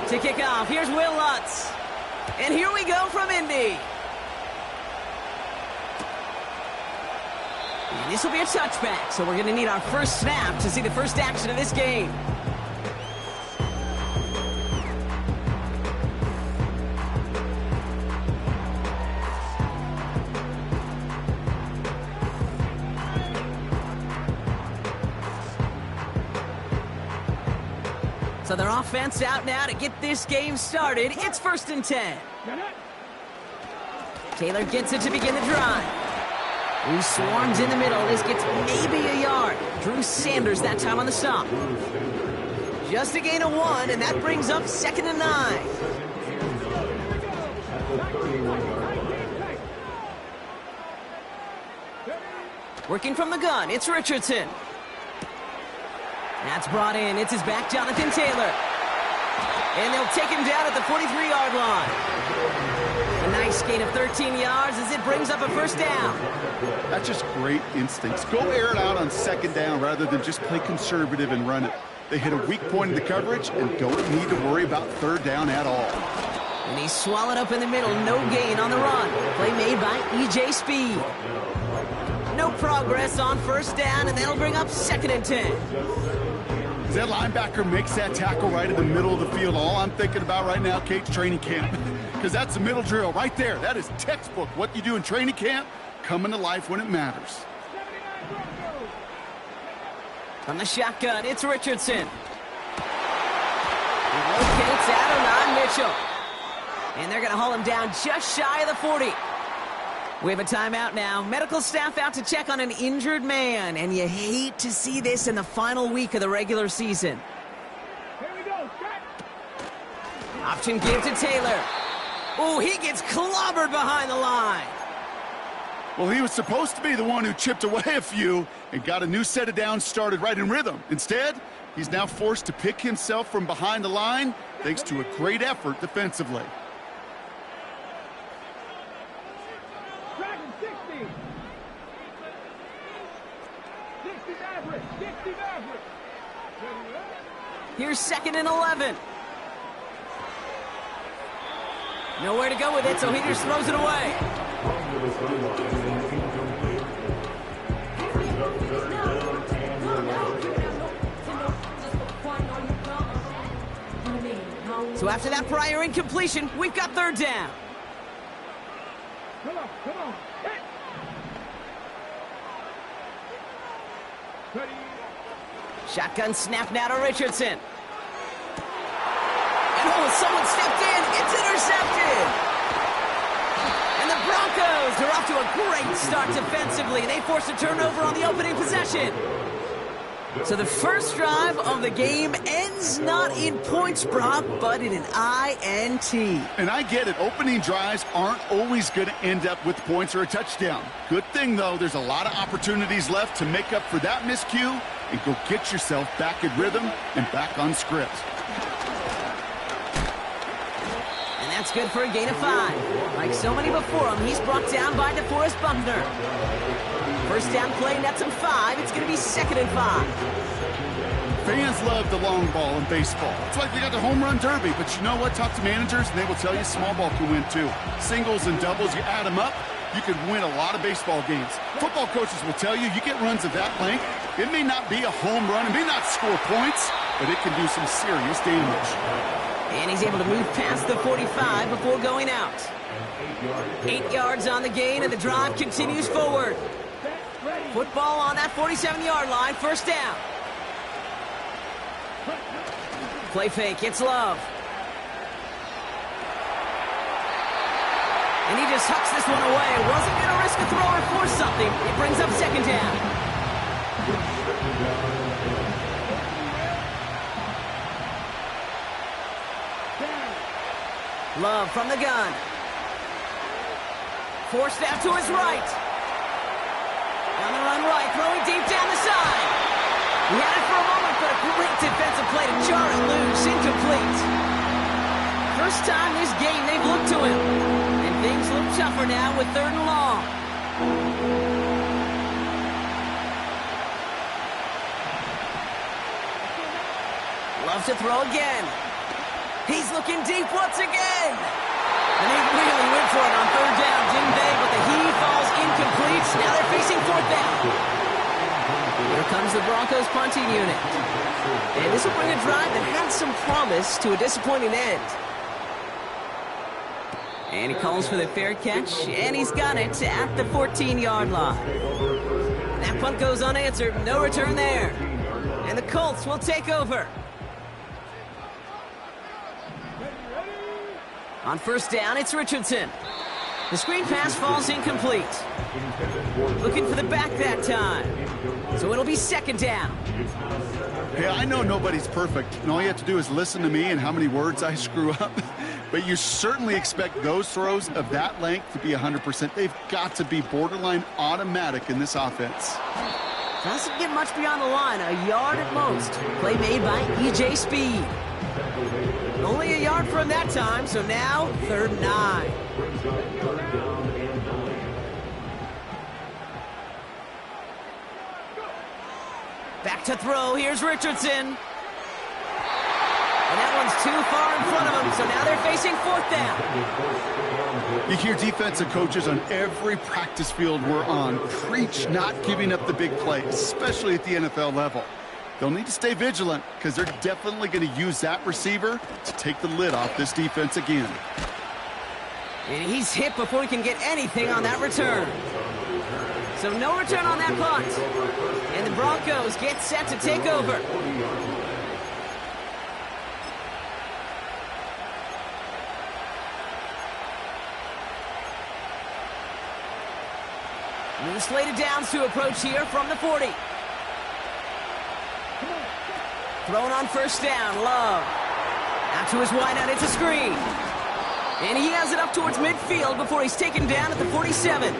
To kick off, here's Will Lutz. And here we go from Indy. And this will be a touchback, so we're going to need our first snap to see the first action of this game. So their offense out now to get this game started. It's 1st and 10. Taylor gets it to begin the drive. Who swarms in the middle. This gets maybe a yard. Drew Sanders that time on the stop. Just a gain of 1, and that brings up 2nd and 9. Working from the gun, it's Richardson. That's brought in. It's his back, Jonathan Taylor. And they'll take him down at the 43-yard line. A nice gain of 13 yards as it brings up a first down. That's just great instincts. Go air it out on 2nd down rather than just play conservative and run it. They hit a weak point in the coverage and don't need to worry about 3rd down at all. And he's swallowed up in the middle. No gain on the run. Play made by E.J. Speed. No progress on 1st down, and that'll bring up 2nd and 10. That linebacker makes that tackle right in the middle of the field. All I'm thinking about right now, Kate's training camp, because that's the middle drill right there. That is textbook. What you do in training camp, coming to life when it matters. From the shotgun, it's Richardson. He locates Adonai Mitchell. And they're going to haul him down just shy of the 40. We have a timeout now. Medical staff out to check on an injured man. And you hate to see this in the final week of the regular season. Here we go. Option give to Taylor. Oh, he gets clobbered behind the line. Well, he was supposed to be the one who chipped away a few and got a new set of downs started right in rhythm. Instead, he's now forced to pick himself from behind the line thanks to a great effort defensively. Here's 2nd and 11. Nowhere to go with it, so he just throws it away. So after that prior incompletion, we've got 3rd down. Come on. Hit. Ready. Shotgun snap now to Richardson. And someone stepped in. It's intercepted. And the Broncos are off to a great start defensively. They force a turnover on the opening possession. So the first drive of the game ends not in points, Brock, but in an INT. And I get it. Opening drives aren't always going to end up with points or a touchdown. Good thing, though, there's a lot of opportunities left to make up for that miscue and go get yourself back in rhythm and back on script. And that's good for a gain of 5. Like so many before him, he's brought down by DeForest Buckner. First down play, nets him 5. It's going to be 2nd and 5. Fans love the long ball in baseball. It's like they got the home run derby, but you know what? Talk to managers, and they will tell you small ball can win too. Singles and doubles, you add them up, you can win a lot of baseball games. Football coaches will tell you, you get runs of that length, it may not be a home run, it may not score points, but it can do some serious damage. And he's able to move past the 45 before going out. 8 yards on the gain, and the drive continues forward. Football on that 47-yard line, 1st down. Play fake, it's Love. And he just hucks this one away. Wasn't going to risk a throw or force something. It brings up 2nd down. Love from the gun. Forced out to his right. On the run right, throwing deep down the side. He had it for a moment, but a great defensive play to jar it loose, incomplete. First time this game they've looked to him. And things look tougher now with 3rd and long. Loves to throw again. He's looking deep once again. And they really went for it on third down, didn't they? But the heave falls incomplete. Now they're facing fourth down. Here comes the Broncos punting unit. And this will bring a drive that had some promise to a disappointing end. And he calls for the fair catch, and he's got it at the 14-yard line. That punt goes unanswered, no return there. And the Colts will take over. On first down, it's Richardson. The screen pass falls incomplete. Looking for the back that time. So it'll be second down. Hey, I know nobody's perfect, and all you have to do is listen to me and how many words I screw up. But you certainly expect those throws of that length to be 100%. They've got to be borderline automatic in this offense. Doesn't get much beyond the line, a yard at most. Play made by E.J. Speed. Only a yard from that time, so now 3rd and 9. Back to throw, here's Richardson. And that one's too far in front of him, so now they're facing fourth down. You hear defensive coaches on every practice field we're on preach not giving up the big play, especially at the NFL level. They'll need to stay vigilant because they're definitely going to use that receiver to take the lid off this defense again. And he's hit before he can get anything on that return. So no return on that punt. And the Broncos get set to take over. New slated downs to approach here from the 40. Thrown on first down, Love. Out to his wideout, it's a screen. And he has it up towards midfield before he's taken down at the 47.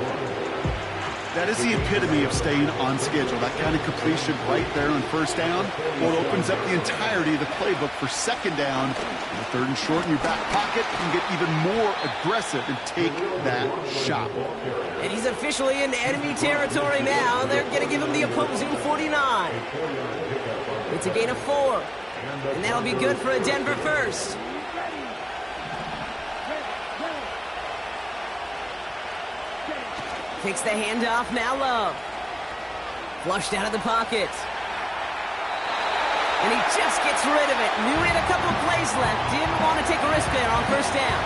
That is the epitome of staying on schedule. That kind of completion right there on first down. Well, it opens up the entirety of the playbook for second down. And 3rd and short in your back pocket, you can get even more aggressive and take that shot. And he's officially in enemy territory now. They're going to give him the opposing 49. It's a gain of 4. And that'll be good for a Denver first. Takes the handoff, now Love. Flushed out of the pocket. And he just gets rid of it. Knew he had a couple of plays left. Didn't want to take a risk there on first down.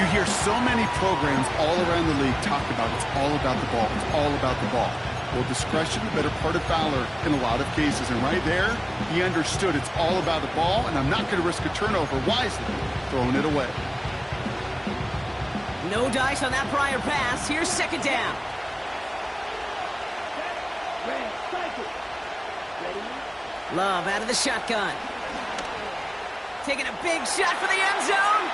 You hear so many programs all around the league talk about it's all about the ball. It's all about the ball. Well, discretion, the better part of valor in a lot of cases. And right there, he understood it's all about the ball, and I'm not going to risk a turnover wisely, throwing it away. No dice on that prior pass. Here's second down. Love out of the shotgun. Taking a big shot for the end zone.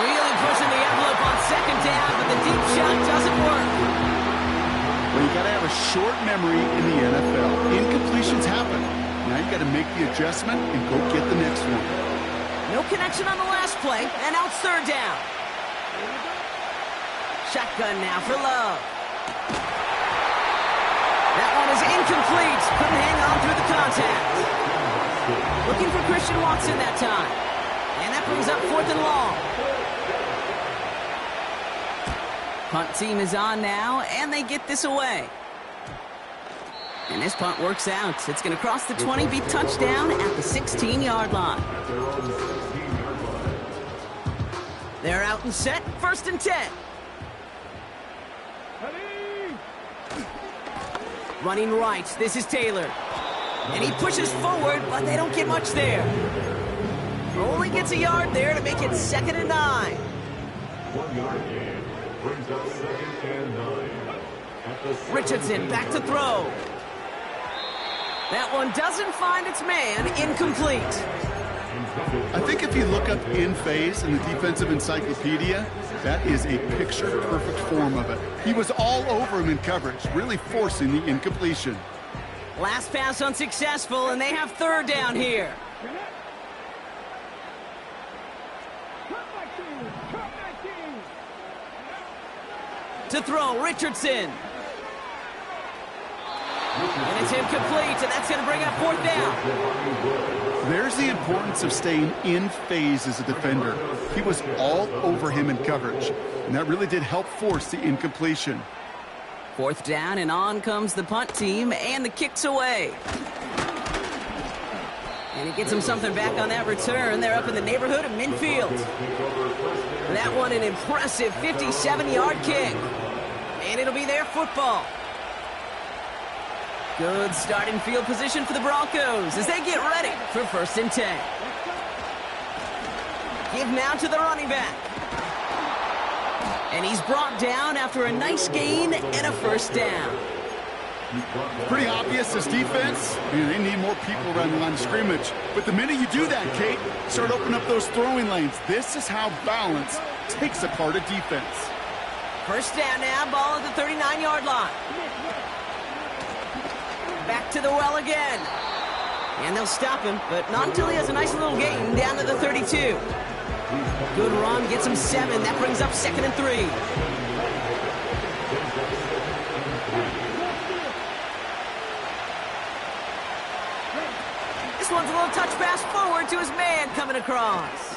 Really pushing the envelope on second down, but the deep shot doesn't work. Well, you got to have a short memory in the NFL. Incompletions happen. Now you got to make the adjustment and go get the next one. No connection on the last play, and now it's 3rd down. Shotgun now for Love. That one is incomplete. Couldn't hang on through the contact. Looking for Christian Watson that time. And that brings up 4th and long. Punt team is on now, and they get this away. And this punt works out. It's going to cross the 20, be touchdown at the 16-yard line. They're out and set, 1st and 10. Running right, this is Taylor. And he pushes forward, but they don't get much there. Only gets a yard there to make it 2nd and 9. 1 yard gain brings up 2nd and 9. Richardson back to throw. That one doesn't find its man, incomplete. I think if you look up in phase in the defensive encyclopedia, that is a picture-perfect form of it. He was all over him in coverage, really forcing the incompletion. Last pass unsuccessful, and they have 3rd down here. To throw, Richardson. And it's incomplete, and that's going to bring up 4th down. There's the importance of staying in phase as a defender. He was all over him in coverage, and that really did help force the incompletion. 4th down, and on comes the punt team, and the kick's away. And he gets him something back on that return. They're up in the neighborhood of midfield. That one an impressive 57-yard kick. And it'll be their football. Good starting field position for the Broncos as they get ready for 1st and 10. Give now to the running back. And he's brought down after a nice gain and a 1st down. Pretty obvious as defense. They need more people around the line of scrimmage. But the minute you do that, Kate, start opening up those throwing lanes. This is how balance takes apart a defense. 1st down now, ball at the 39-yard line. Back to the well again. And they'll stop him, but not until he has a nice little gain down to the 32. Good run, gets him 7. That brings up 2nd and 3. This one's a little touch pass forward to his man coming across.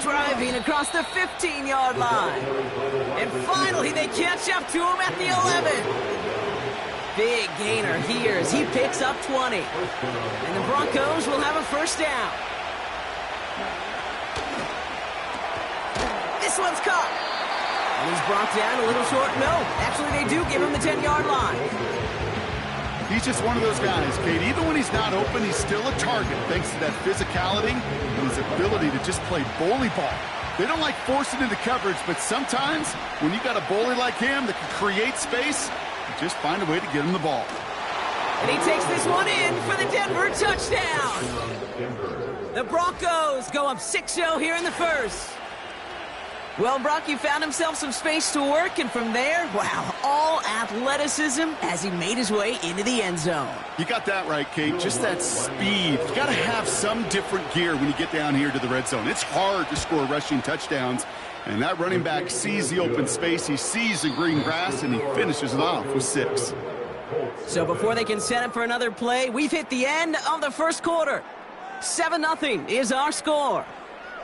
Driving across the 15-yard line. And finally, they catch up to him at the 11. Big gainer here as he picks up 20. And the Broncos will have a 1st down. This one's caught. And he's brought down a little short. No, actually they do give him the 10-yard line. He's just one of those guys, Kate. Even when he's not open, he's still a target thanks to that physicality and his ability to just play bully ball. They don't like forcing into coverage, but sometimes when you got a bully like him that can create space, you just find a way to get him the ball. And he takes this one in for the Denver touchdown. The Broncos go up 6-0 here in the 1st. Well, Brock, you found himself some space to work, and from there, wow, all athleticism as he made his way into the end zone. You got that right, Kate. Just that speed. You got to have some different gear when you get down here to the red zone. It's hard to score rushing touchdowns, and that running back sees the open space, he sees the green grass, and he finishes it off with 6. So before they can set up for another play, we've hit the end of the 1st quarter. 7-0 is our score.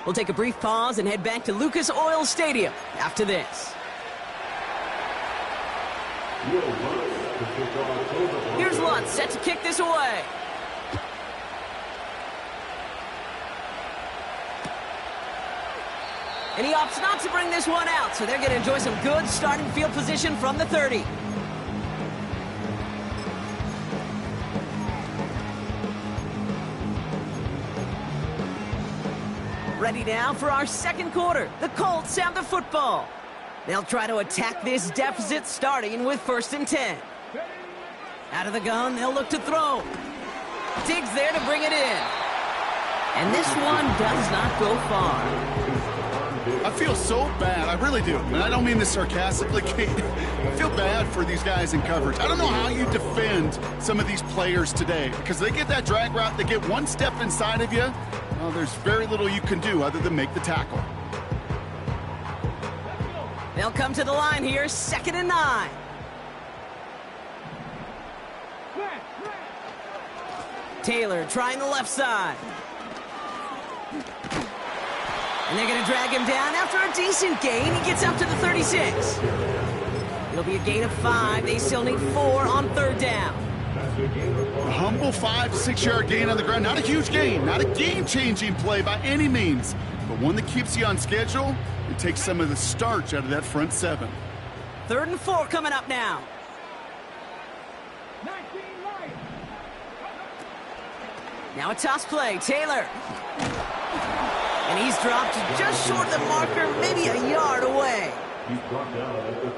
We'll take a brief pause and head back to Lucas Oil Stadium after this. Here's Lutz set to kick this away. And he opts not to bring this one out, so they're going to enjoy some good starting field position from the 30. Ready now for our 2nd quarter. The Colts have the football. They'll try to attack this deficit starting with 1st and 10. Out of the gun, they'll look to throw. Diggs there to bring it in. And this one does not go far. I feel so bad. I really do. And I don't mean this sarcastically, Kate. I feel bad for these guys in coverage. I don't know how you defend some of these players today because they get that drag route, they get one step inside of you. Well, there's very little you can do other than make the tackle. They'll come to the line here, 2nd and 9. Taylor trying the left side. And they're going to drag him down after a decent gain. He gets up to the 36. It'll be a gain of 5. They still need 4 on 3rd down. A humble 5 to 6 yard gain on the ground. Not a huge gain, not a game-changing play by any means, but one that keeps you on schedule and takes some of the starch out of that front 7. 3rd and 4 coming up now. Now a toss play, Taylor. And he's dropped just short of the marker, maybe a yard away.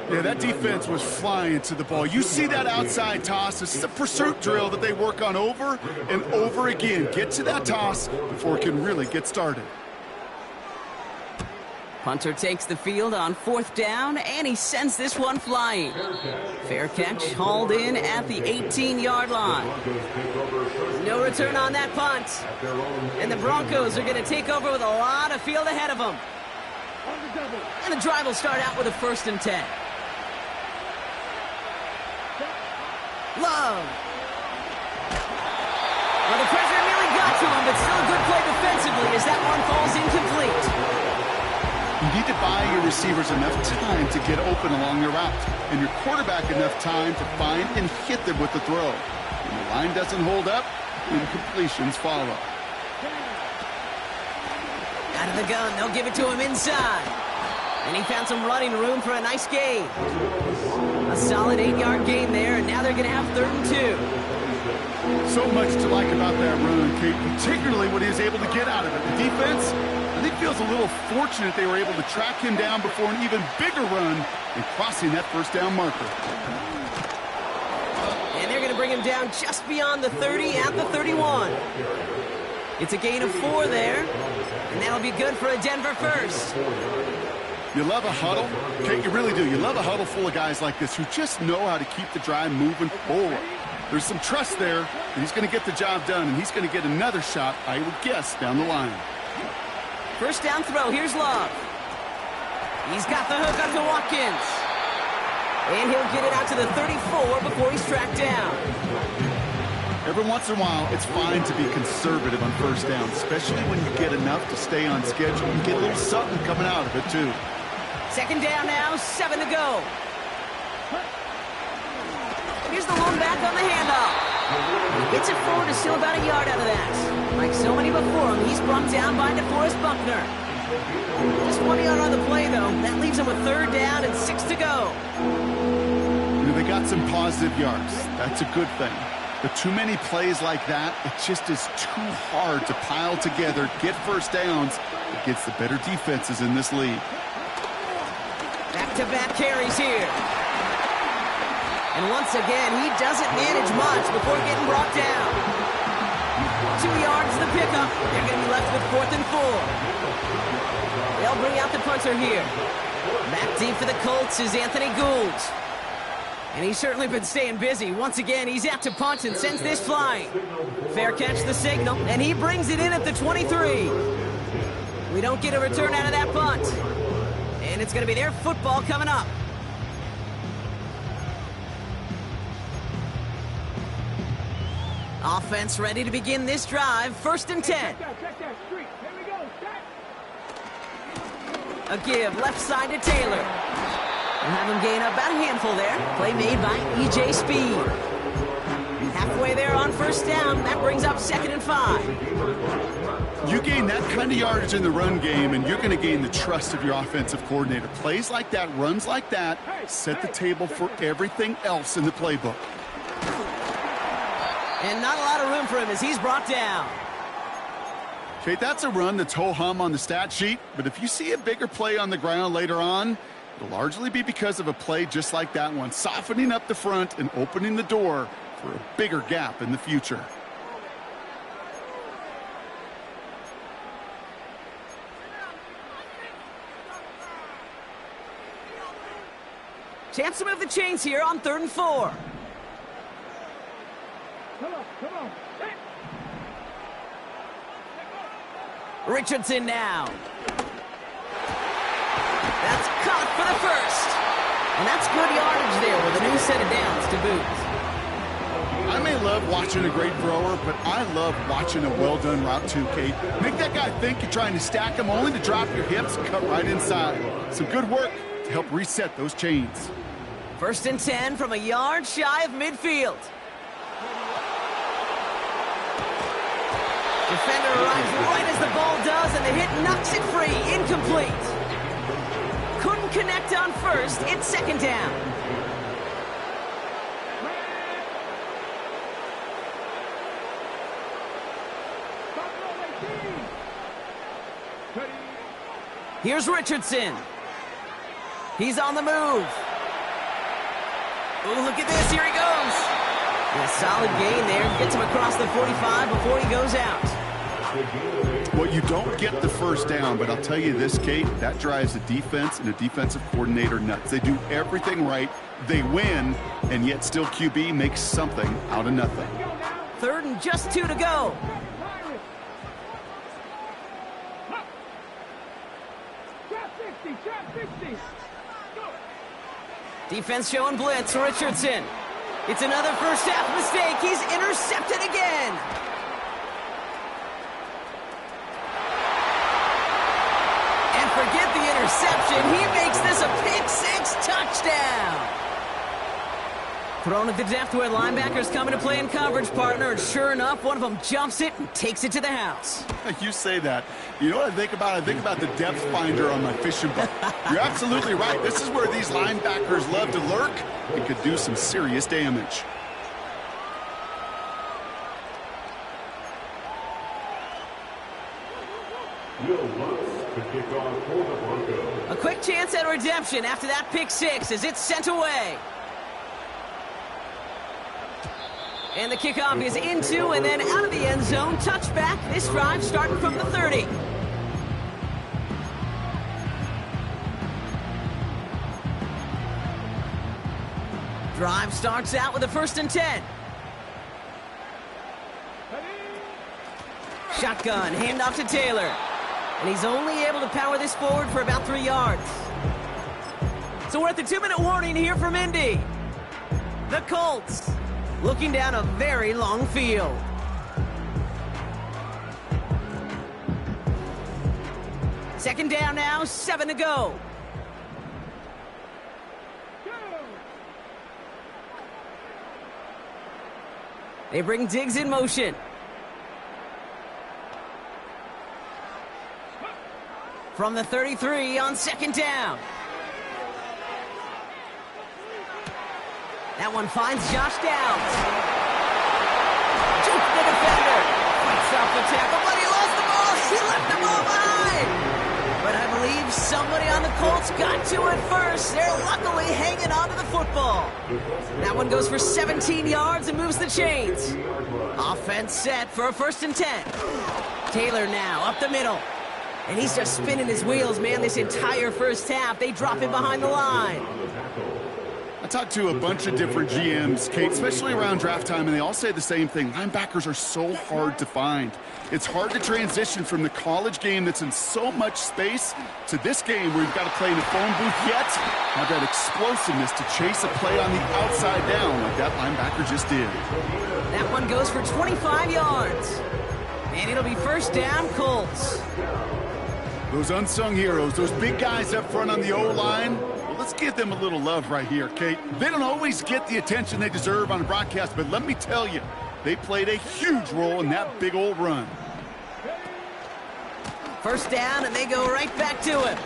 Yeah, that defense was flying to the ball. You see that outside toss. This is a pursuit drill that they work on over and over again. Get to that toss before it can really get started. Punter takes the field on 4th down, and he sends this one flying. Fair catch hauled in at the 18-yard line. No return on that punt. And the Broncos are going to take over with a lot of field ahead of them. And the drive will start out with a 1st and 10. Love. Well, the pressure nearly got to him, but still a good play defensively as that one falls incomplete. You need to buy your receivers enough time to get open along your route, and your quarterback enough time to find and hit them with the throw. When the line doesn't hold up, incompletions follow. Out of the gun, they'll give it to him inside. And he found some running room for a nice gain. A solid 8-yard gain there, and now they're going to have 3rd and 2. So much to like about that run, Kate, particularly what he was able to get out of it. The defense, I think, feels a little fortunate they were able to track him down before an even bigger run and crossing that first down marker. And they're going to bring him down just beyond the 30 at the 31. It's a gain of 4 there, and that'll be good for a Denver first. You love a huddle, Kate, you really do. You love a huddle full of guys like this who just know how to keep the drive moving forward. There's some trust there, and he's going to get the job done, and he's going to get another shot, I would guess, down the line. First down throw, here's Love. He's got the hook up to Watkins. And he'll get it out to the 34 before he's tracked down. Every once in a while, it's fine to be conservative on first down, especially when you get enough to stay on schedule and get a little something coming out of it, too. Second down now, 7 to go. Here's the lone back on the handoff. He gets it forward to steal about a yard out of that. Like so many before him, he's brought down by DeForest Buckner. Just 1 yard on the play, though. That leaves him with 3rd down and 6 to go. You know, they got some positive yards. That's a good thing. But too many plays like that, it just is too hard to pile together, get first downs against the better defenses in this league. Back-to-back carries here. And once again, he doesn't manage much before getting brought down. 2 yards the pickup. They're going to be left with 4th and 4. They'll bring out the punter here. Back deep for the Colts is Anthony Gould. And he's certainly been staying busy. Once again, he's out to punt and sends this flying. Fair catch the signal, and he brings it in at the 23. We don't get a return out of that punt. And it's going to be their football coming up. Offense ready to begin this drive. 1st and 10. A give left side to Taylor. We'll have him gain about a handful there. Play made by E.J. Speed. Halfway there on 1st down. That brings up 2nd and 5. You gain that kind of yardage in the run game, and you're going to gain the trust of your offensive coordinator. Plays like that, runs like that, set the table for everything else in the playbook. And not a lot of room for him as he's brought down. Okay, that's a run that's ho-hum on the stat sheet, but if you see a bigger play on the ground later on, it'll largely be because of a play just like that one, softening up the front and opening the door for a bigger gap in the future. Chance to move the chains here on 3rd and 4. Come on. Hey. Richardson now. That's caught for the first. And that's good yardage there with a new set of downs to boot. I may love watching a great thrower, but I love watching a well-done route too, Kate. Make that guy think you're trying to stack him only to drop your hips and cut right inside. Some good work to help reset those chains. 1st and 10 from a yard shy of midfield. Defender arrives right as the ball does, and the hit knocks it free. Incomplete. Couldn't connect on 1st. It's 2nd down. Here's Richardson. He's on the move. Oh, look at this. Here he goes. And a solid gain there. Gets him across the 45 before he goes out. Well, you don't get the 1st down, but I'll tell you this, Kate, that drives the defense and the defensive coordinator nuts. They do everything right. They win, and yet still QB makes something out of nothing. 3rd and just 2 to go. Trap 60. Defense showing blitz. Richardson. It's another first half mistake. He's intercepted again. And forget the interception. He makes this a pick-six touchdown. Thrown at the depth where linebackers come into play in coverage, partner, and sure enough, one of them jumps it and takes it to the house. You say that. You know what I think about? I think about the depth finder on my fishing boat. You're absolutely right. This is where these linebackers love to lurk and could do some serious damage. A quick chance at redemption after that pick-six as it's sent away. And the kickoff is into and then out of the end zone. Touchback. This drive starting from the 30. Drive starts out with a 1st and 10. Shotgun, handoff to Taylor. And he's only able to power this forward for about 3 yards. So we're at the 2-minute warning here from Indy. The Colts looking down a very long field. Second down now, 7 to go. They bring Diggs in motion. From the 33 on 2nd down. That one finds Josh Downs. Juke the defender. Fights off the tackle, but he lost the ball. He left the ball behind. But I believe somebody on the Colts got to it first. They're luckily hanging on to the football. That one goes for 17 yards and moves the chains. Offense set for a 1st and 10. Taylor now up the middle. And he's just spinning his wheels, man, this entire first half. They drop him behind the line. I talked to a bunch of different GMs, Kate, especially around draft time, and they all say the same thing. Linebackers are so hard to find. It's hard to transition from the college game that's in so much space to this game where you've got to play in a phone booth yet have that explosiveness to chase a play on the outside down like that linebacker just did. That one goes for 25 yards. And it'll be 1st down, Colts. Those unsung heroes, those big guys up front on the O-line, well, let's give them a little love right here, Kate. They don't always get the attention they deserve on a broadcast, but let me tell you, they played a huge role in that big old run. 1st down, and they go right back to him.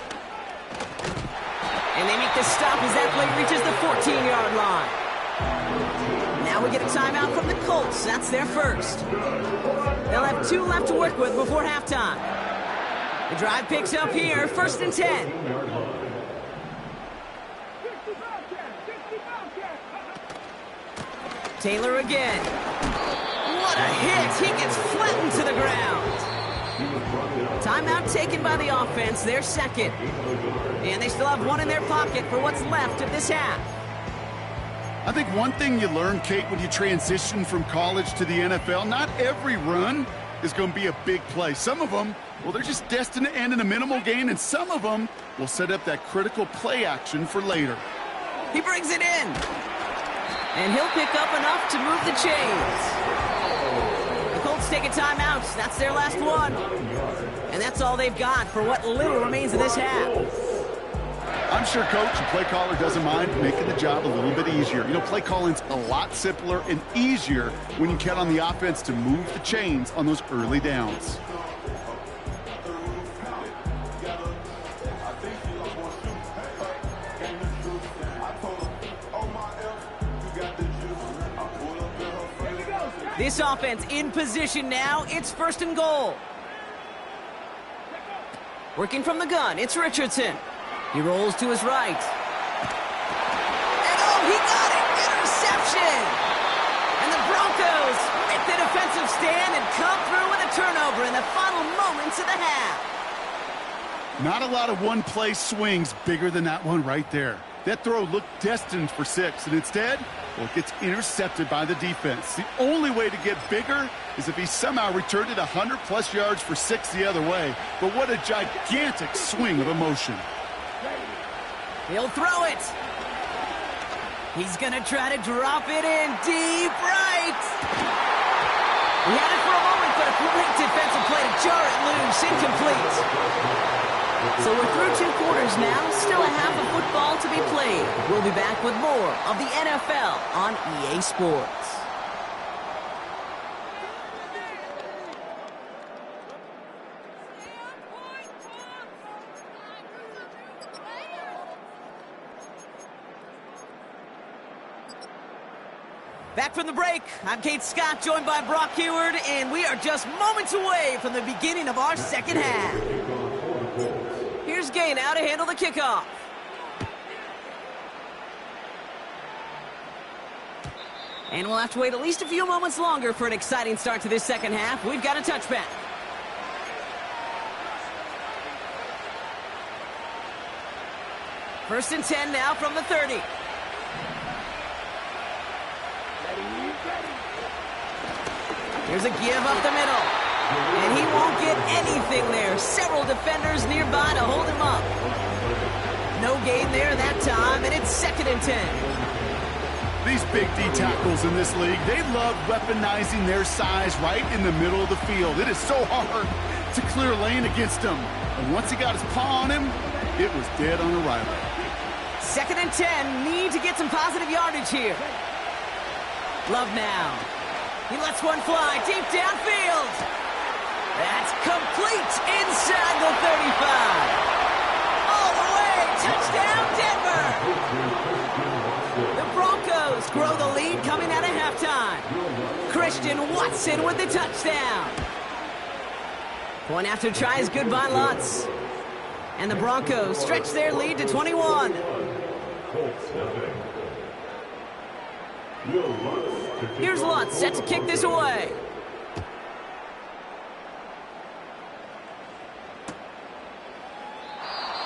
And they make the stop as that play reaches the 14-yard line. Now we get a timeout from the Colts. That's their first. They'll have 2 left to work with before halftime. The drive picks up here, 1st and 10. Taylor again. What a hit! He gets flattened to the ground. Timeout taken by the offense, their second. And they still have 1 in their pocket for what's left of this half. I think one thing you learn, Kate, when you transition from college to the NFL, not every run is going to be a big play. Some of them, well, they're just destined to end in a minimal gain, and some of them will set up that critical play action for later. He brings it in. And he'll pick up enough to move the chains. The Colts take a timeout. That's their last one. And that's all they've got for what little remains of this half. I'm sure Coach and play caller doesn't mind making the job a little bit easier. You know, play calling's a lot simpler and easier when you count on the offense to move the chains on those early downs. This offense in position now. It's 1st and goal. Working from the gun, it's Richardson. He rolls to his right. And oh, he got it! Interception! And the Broncos make the defensive stand and come through with a turnover in the final moments of the half. Not a lot of one-play swings bigger than that one right there. That throw looked destined for 6, and instead, well, it gets intercepted by the defense. The only way to get bigger is if he somehow returned it 100-plus yards for 6 the other way. But what a gigantic swing of emotion. He'll throw it. He's going to try to drop it in deep right. He had it for a moment, but a great defensive play to jar it loose. Incomplete. So we're through 2 quarters now. Still a half of football to be played. We'll be back with more of the NFL on EA Sports. Back from the break, I'm Kate Scott, joined by Brock Heward, and we are just moments away from the beginning of our second half. Here's Gay now to handle the kickoff. And we'll have to wait at least a few moments longer for an exciting start to this second half. We've got a touchback. First and 10 now from the 30. Here's a give up the middle. And he won't get anything there. Several defenders nearby to hold him up. No gain there that time, and it's 2nd and 10. These big D tackles in this league, they love weaponizing their size right in the middle of the field. It is so hard to clear lane against him. And once he got his paw on him, it was dead on arrival. 2nd and 10, need to get some positive yardage here. Love now. He lets one fly deep downfield. That's complete inside the 35. All the way, touchdown Denver. The Broncos grow the lead coming out of halftime. Christian Watson with the touchdown. Point after try is good by Lutz. And the Broncos stretch their lead to 21. Here's Lutz set to kick this away.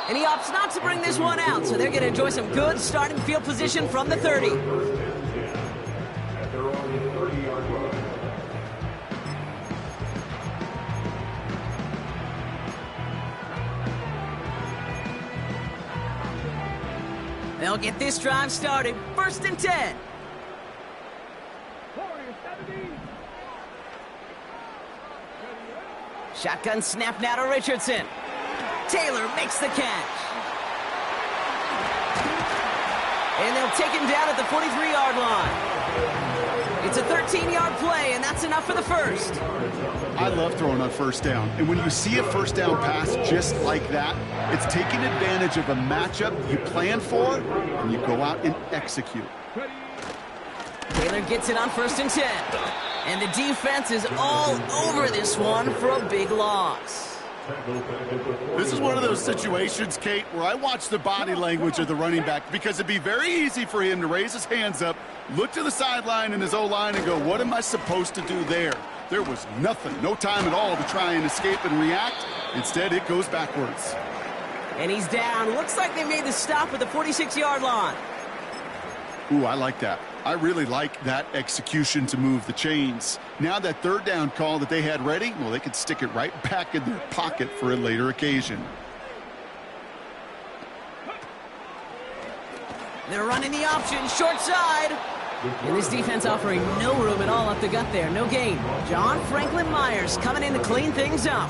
And he opts not to bring this one out, so they're going to enjoy some good starting field position from the 30. They'll get this drive started. 1st and 10. Shotgun snap now to Richardson. Taylor makes the catch. And they'll take him down at the 43-yard line. It's a 13-yard play, and that's enough for the first. I love throwing on first down. And when you see a first down pass just like that, it's taking advantage of a matchup you plan for, and you go out and execute. Taylor gets it on 1st and 10. And the defense is all over this one for a big loss. This is one of those situations, Kate, where I watch the body language of the running back because it'd be very easy for him to raise his hands up, look to the sideline in his O-line and go, what am I supposed to do there? There was nothing, no time at all to try and escape and react. Instead, it goes backwards. And he's down. Looks like they made the stop at the 46-yard line. Ooh, I like that. I really like that execution to move the chains. Now that 3rd down call that they had ready, well, they could stick it right back in their pocket for a later occasion. They're running the option, short side. And this defense offering no room at all up the gut there. No gain. John Franklin Myers coming in to clean things up.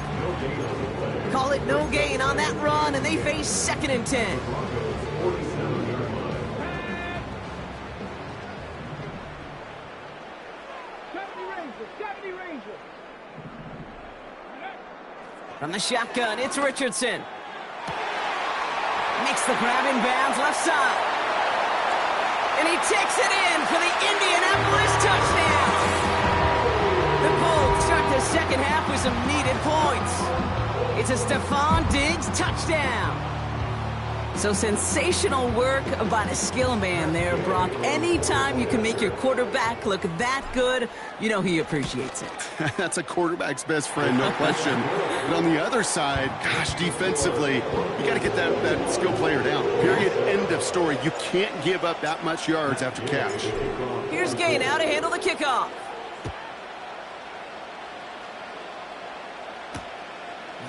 Call it no gain on that run, and they face 2nd and 10. From the shotgun, it's Richardson. Makes the grab in bounds, left side. And he takes it in for the Indianapolis touchdown. The Colts start the second half with some needed points. It's a Stephon Diggs touchdown. So sensational work by the skill man there, Brock. Anytime you can make your quarterback look that good, you know he appreciates it. That's a quarterback's best friend, no question. But on the other side, gosh, defensively, you got to get that skill player down. Period. End of story. You can't give up that much yards after catch. Here's Gay now to handle the kickoff.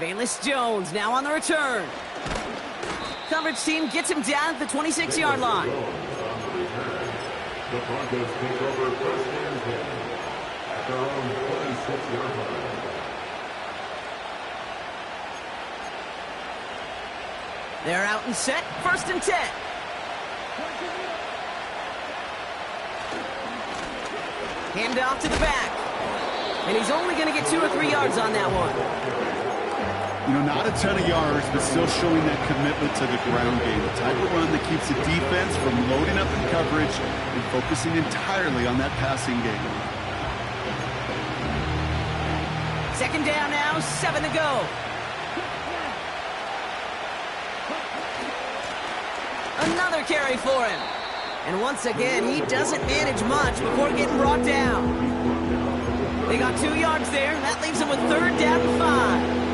Valus Jones now on the return. Coverage team gets him down at the 26-yard line. The Broncos take over first and 10 at their own 26-yard line. They're out and set. First and 10. Hand off to the back. And he's only going to get 2 or 3 yards on that one. You know, not a ton of yards, but still showing that commitment to the ground game. The type of run that keeps the defense from loading up in coverage and focusing entirely on that passing game. Second down now, 7 to go. Another carry for him. And once again, he doesn't manage much before getting brought down. They got 2 yards there, and that leaves them with third down and 5.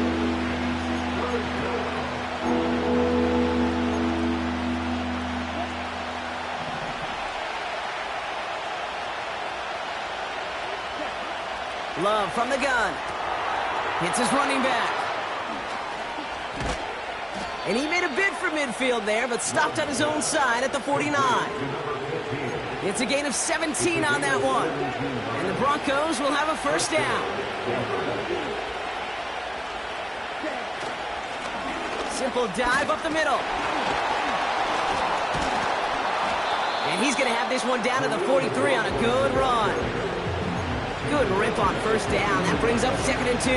Love from the gun. Hits his running back. And he made a bid for midfield there, but stopped on his own side at the 49. It's a gain of 17 on that one. And the Broncos will have a first down. Simple dive up the middle. And he's going to have this one down to the 43 on a good run. Good rip on first down. That brings up second and 2.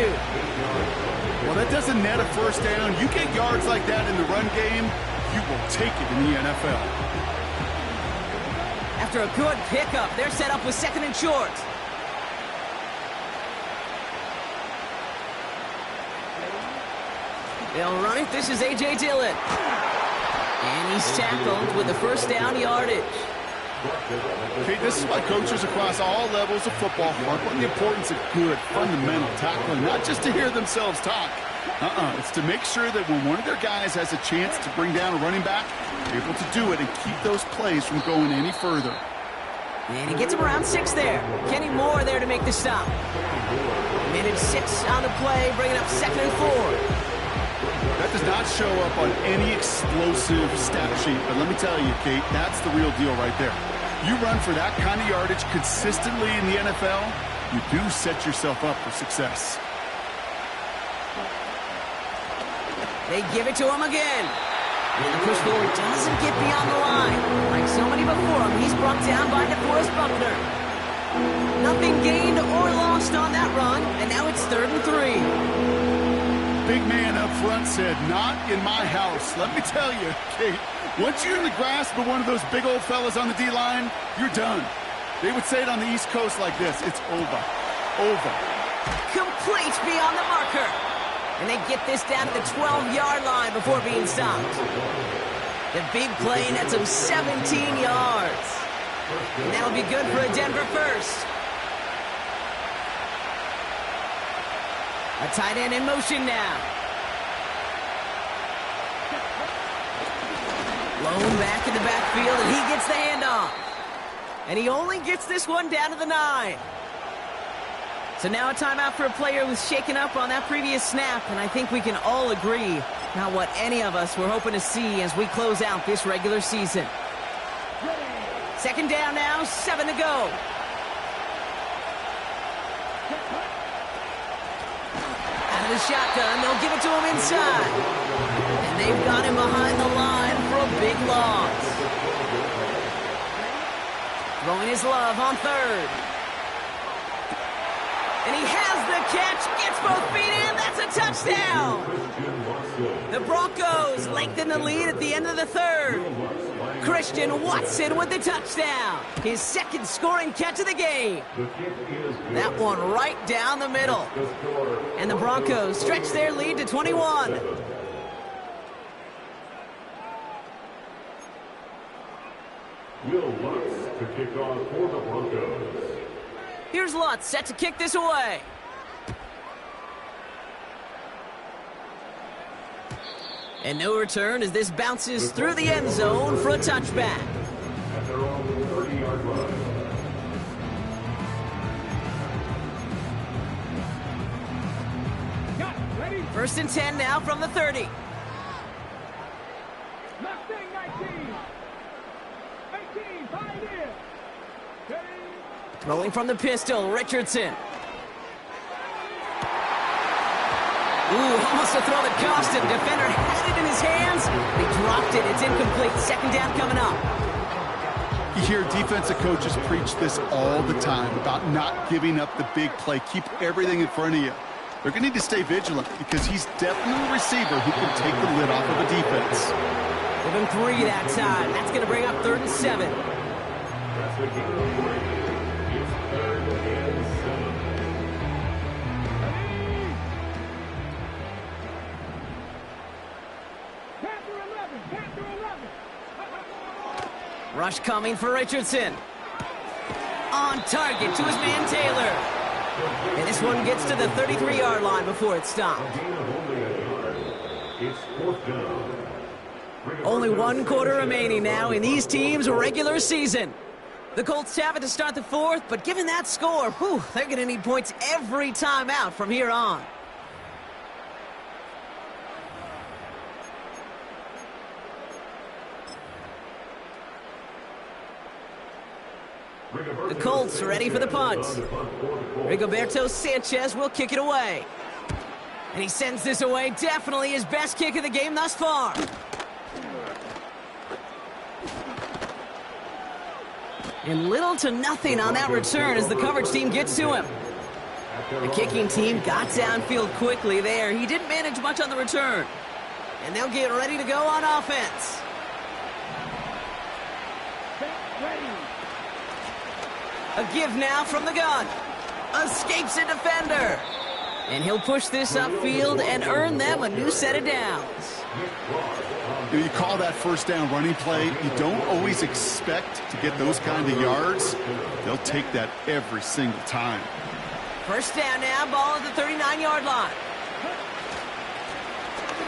Well, that doesn't net a first down. You get yards like that in the run game, you will take it in the NFL. After a good pickup, they're set up with second and short. They'll run it. This is A.J. Dillon. And he's tackled with the first down yardage. Okay, this is why coaches across all levels of football harp on the importance of good, fundamental tackling, not just to hear themselves talk. It's to make sure that when one of their guys has a chance to bring down a running back, they're able to do it and keep those plays from going any further. And he gets him around 6 there. Kenny Moore there to make the stop. Minute 6 on the play, bringing up second and 4. That does not show up on any explosive stat sheet, but let me tell you, Kate, that's the real deal right there. You run for that kind of yardage consistently in the NFL, you do set yourself up for success. They give it to him again. And the push forward doesn't get beyond the line. Like so many before him, he's brought down by DeForest Buckner. Nothing gained or lost on that run, and now it's third and 3. Big man up front said, not in my house. Let me tell you, Kate, once you're in the grasp of one of those big old fellas on the D-line, you're done. They would say it on the East Coast like this, it's over. Over. Complete beyond the marker. And they get this down to the 12-yard line before being stopped. The big play nets him 17 yards. And that'll be good for a Denver first. A tight end in motion now. Blown back in the backfield, and he gets the handoff. And he only gets this one down to the 9. So now a timeout for a player who was shaken up on that previous snap, and I think we can all agree not what any of us were hoping to see as we close out this regular season. Second down now, 7 to go. Out of the shotgun, they'll give it to him inside. And they've got him behind the line for a big loss. Throwing his Love on third. And he has the catch, gets both feet in, that's a touchdown! The Broncos lengthen the lead at the end of the third. Christian Watson with the touchdown. His second scoring catch of the game. That one right down the middle. And the Broncos stretch their lead to 21. Will Lutz to kick off for the Broncos. Here's Lutz set to kick this away. And no return as this bounces through the end zone for a touchback. At their own 30-yard line. First and 10 now from the 30. Left thing, 19. 18, Pioneer. Throwing from the pistol, Richardson. Ooh, almost a throw that cost him. Defender had it in his hands. He dropped it. It's incomplete. Second down coming up. You hear defensive coaches preach this all the time about not giving up the big play. Keep everything in front of you. They're going to need to stay vigilant because he's definitely a receiver who can take the lid off of a defense. Give him 3 that time. That's going to bring up 3rd and 7. That's the game of 3. It's 3rd and 7. Rush coming for Richardson. On target to his man Taylor. And this one gets to the 33-yard line before it's stopped. It's 4th down. Only 1 quarter remaining now in these teams' regular season. The Colts have it to start the 4th, but given that score, whew, they're going to need points every time out from here on. The Colts are ready for the punt. Rigoberto Sanchez will kick it away. And he sends this away. Definitely his best kick of the game thus far. And little to nothing on that return as the coverage team gets to him. The kicking team got downfield quickly there. He didn't manage much on the return. And they'll get ready to go on offense. A give now from the gun. Escapes a defender. And he'll push this upfield and earn them a new set of downs. You call that first down running play. You don't always expect to get those kind of yards. They'll take that every single time. First down now, ball at the 39-yard line.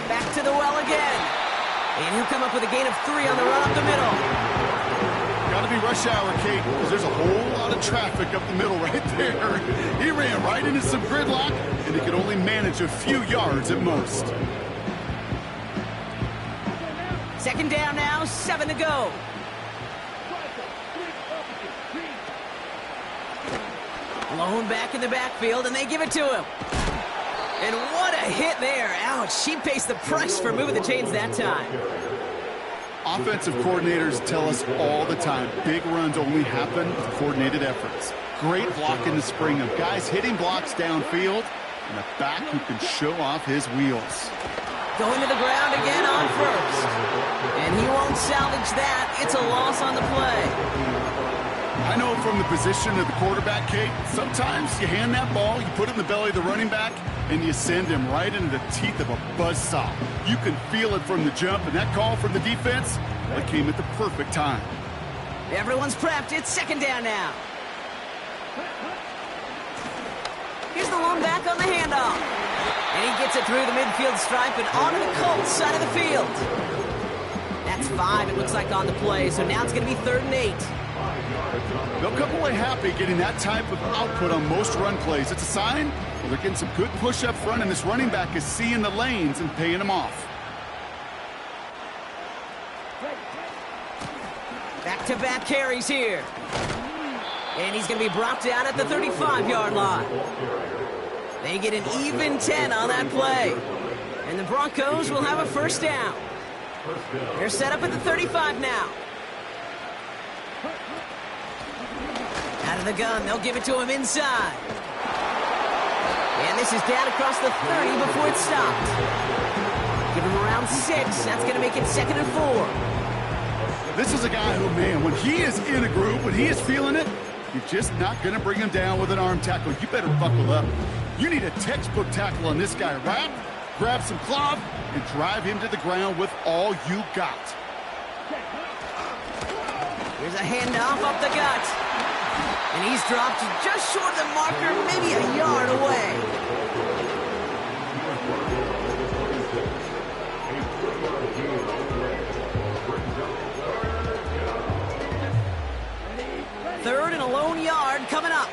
Back to the well again. And he'll come up with a gain of 3 on the run up the middle. Got to be rush hour, Kate, because there's a whole lot of traffic up the middle right there. He ran right into some gridlock, and he could only manage a few yards at most. Second down now, 7 to go. Blown back in the backfield, and they give it to him. And what a hit there. Ouch, she pays the price for moving the chains that time. Offensive coordinators tell us all the time, big runs only happen with coordinated efforts. Great block in the spring of guys hitting blocks downfield, and a back who can show off his wheels. Going to the ground again on first. And he won't salvage that. It's a loss on the play. I know from the position of the quarterback, Kate, sometimes you hand that ball, you put it in the belly of the running back, and you send him right into the teeth of a buzzsaw. You can feel it from the jump, and that call from the defense, that came at the perfect time. Everyone's prepped. It's second down now. Here's the lone back on the handoff. And he gets it through the midfield stripe and onto the Colts side of the field. That's 5, it looks like, on the play. So now it's going to be 3rd and 8. They'll come away happy getting that type of output on most run plays. It's a sign, well, they're getting some good push up front, and this running back is seeing the lanes and paying them off. Back-to-back carries here. And he's going to be brought down at the 35-yard line. They get an even 10 on that play. And the Broncos will have a first down. They're set up at the 35 now. Out of the gun, they'll give it to him inside. And this is down across the 30 before it's stopped. Give him around 6. That's going to make it 2nd and 4. This is a guy who, man, when he is in a groove, when he is feeling it, you're just not going to bring him down with an arm tackle. You better buckle up. You need a textbook tackle on this guy. Wrap, grab some cloth, and drive him to the ground with all you got. Here's a handoff up the gut. And he's dropped just short of the marker, maybe a yard away. Third and a lone yard coming up.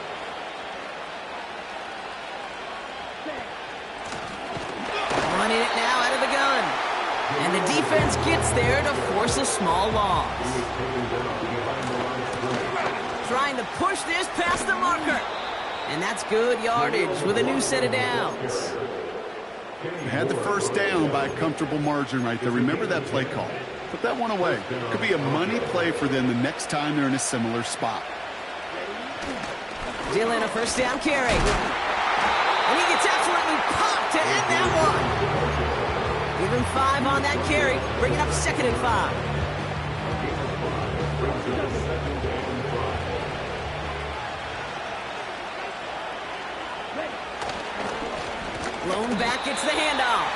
Running it now out of the gun. And the defense gets there to force a small loss. trying to push this past the marker. And that's good yardage with a new set of downs. They had the first down by a comfortable margin right there. Remember that play call. Put that one away. Could be a money play for them the next time they're in a similar spot. Dillon, a first down carry. And he gets absolutely popped to end that one. Give him 5 on that carry, bringing up 2nd and 5. Blown back, gets the handoff.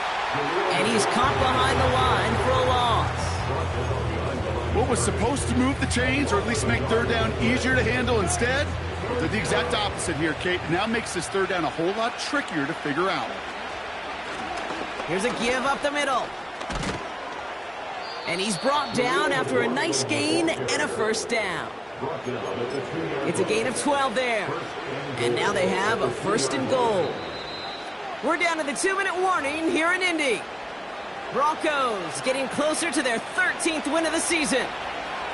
And he's caught behind the line for a loss. What was supposed to move the chains, or at least make third down easier to handle instead? They're the exact opposite here, Kate. Now makes this third down a whole lot trickier to figure out. Here's a give up the middle. And he's brought down after a nice gain and a first down. It's a gain of 12 there. And now they have a 1st and goal. We're down to the 2-minute warning here in Indy. Broncos getting closer to their 13th win of the season.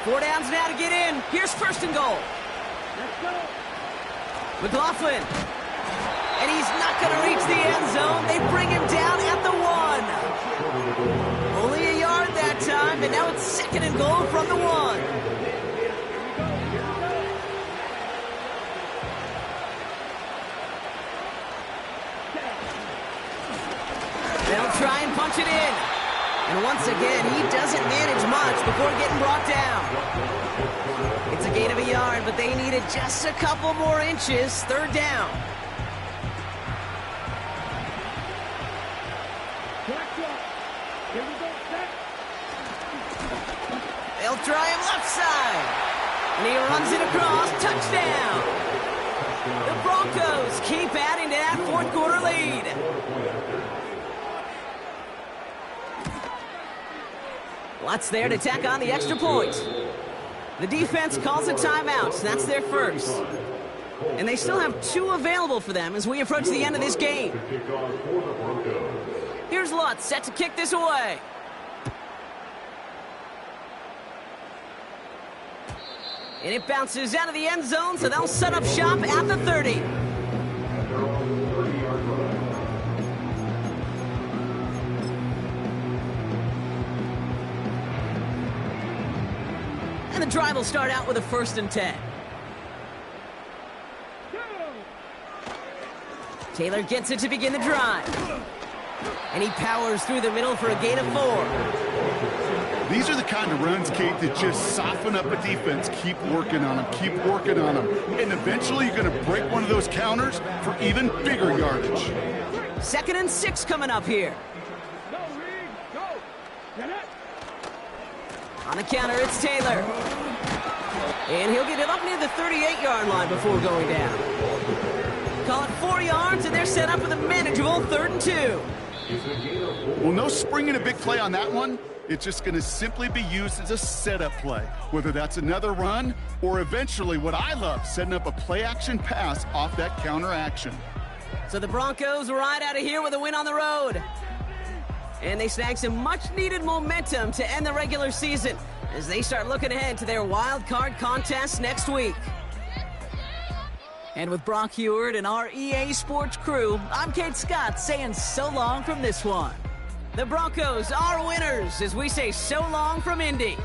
4 downs now to get in. Here's 1st and goal. McLaughlin. And he's not going to reach the end zone. They bring him down at the 1. Only a yard that time, and now it's 2nd and goal from the 1. They'll try and punch it in. And once again, he doesn't manage much before getting brought down. It's a gain of a yard, but they needed just a couple more inches. 3rd down. They'll try him left side. And he runs it across. Touchdown. The Broncos keep adding to that 4th quarter lead. Lots there to tack on the extra point. The defense calls a timeout. That's their first. And they still have 2 available for them as we approach the end of this game. Here's Lutz set to kick this away. And it bounces out of the end zone, so they'll set up shop at the 30. And the drive will start out with a 1st and 10. Taylor gets it to begin the drive. And he powers through the middle for a gain of 4. These are the kind of runs, Kate, that just soften up a defense. Keep working on them, keep working on them. And eventually you're going to break one of those counters for even bigger yardage. 2nd and 6 coming up here. Go, Reed, go. Get it. On the counter, it's Taylor. And he'll get it up near the 38-yard line before going down. Call it 4 yards, and they're set up with a manageable 3rd and 2. Well, no springing a big play on that one. It's just going to simply be used as a setup play, whether that's another run or eventually what I love, setting up a play-action pass off that counter action. So the Broncos ride out of here with a win on the road. And they snag some much-needed momentum to end the regular season as they start looking ahead to their wild card contest next week. And with Brock Heward and our EA Sports crew, I'm Kate Scott saying so long from this one. The Broncos are winners as we say so long from Indy.